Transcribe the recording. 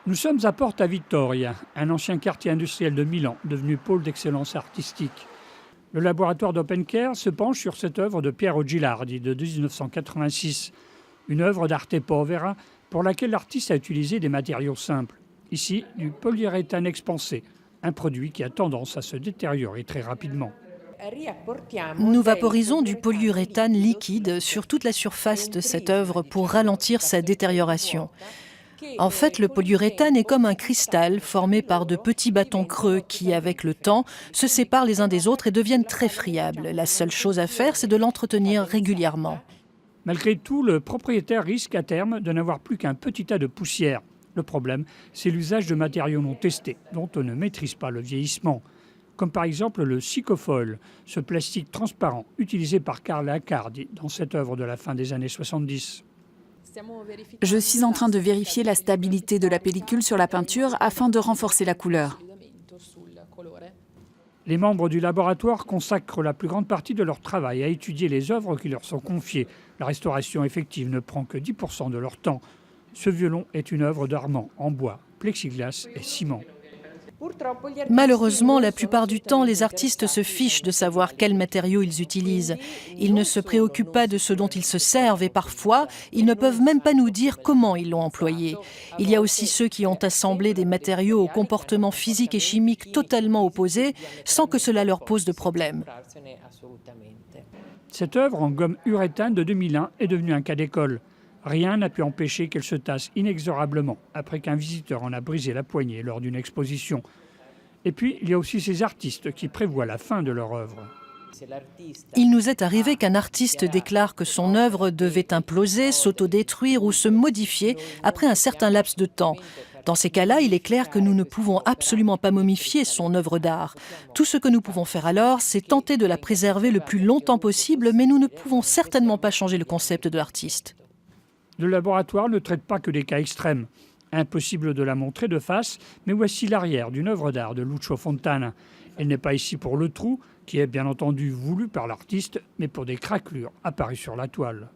Nous sommes à Porta Vittoria, un ancien quartier industriel de Milan, devenu pôle d'excellence artistique. Le laboratoire d'Opencare se penche sur cette œuvre de Piero Gilardi de 1986, une œuvre d'arte povera pour laquelle l'artiste a utilisé des matériaux simples. Ici, du polyuréthane expansé, un produit qui a tendance à se détériorer très rapidement. Nous vaporisons du polyuréthane liquide sur toute la surface de cette œuvre pour ralentir sa détérioration. En fait, le polyuréthane est comme un cristal formé par de petits bâtons creux qui, avec le temps, se séparent les uns des autres et deviennent très friables. La seule chose à faire, c'est de l'entretenir régulièrement. Malgré tout, le propriétaire risque à terme de n'avoir plus qu'un petit tas de poussière. Le problème, c'est l'usage de matériaux non testés, dont on ne maîtrise pas le vieillissement. Comme par exemple le Psychofoil, ce plastique transparent utilisé par Carla Accardi dans cette œuvre de la fin des années 70. Je suis en train de vérifier la stabilité de la pellicule sur la peinture afin de renforcer la couleur. Les membres du laboratoire consacrent la plus grande partie de leur travail à étudier les œuvres qui leur sont confiées. La restauration effective ne prend que 10% de leur temps. Ce violon est une œuvre d'Armand en bois, plexiglas et ciment. Malheureusement, la plupart du temps, les artistes se fichent de savoir quels matériaux ils utilisent. Ils ne se préoccupent pas de ce dont ils se servent et parfois, ils ne peuvent même pas nous dire comment ils l'ont employé. Il y a aussi ceux qui ont assemblé des matériaux au comportement physique et chimique totalement opposés sans que cela leur pose de problème. Cette œuvre en gomme uréthane de 2001 est devenue un cas d'école. Rien n'a pu empêcher qu'elle se tasse inexorablement après qu'un visiteur en a brisé la poignée lors d'une exposition. Et puis, il y a aussi ces artistes qui prévoient la fin de leur œuvre. Il nous est arrivé qu'un artiste déclare que son œuvre devait imploser, s'autodétruire ou se modifier après un certain laps de temps. Dans ces cas-là, il est clair que nous ne pouvons absolument pas momifier son œuvre d'art. Tout ce que nous pouvons faire alors, c'est tenter de la préserver le plus longtemps possible, mais nous ne pouvons certainement pas changer le concept de l'artiste. Le laboratoire ne traite pas que des cas extrêmes. Impossible de la montrer de face, mais voici l'arrière d'une œuvre d'art de Lucio Fontana. Elle n'est pas ici pour le trou, qui est bien entendu voulu par l'artiste, mais pour des craquelures apparues sur la toile.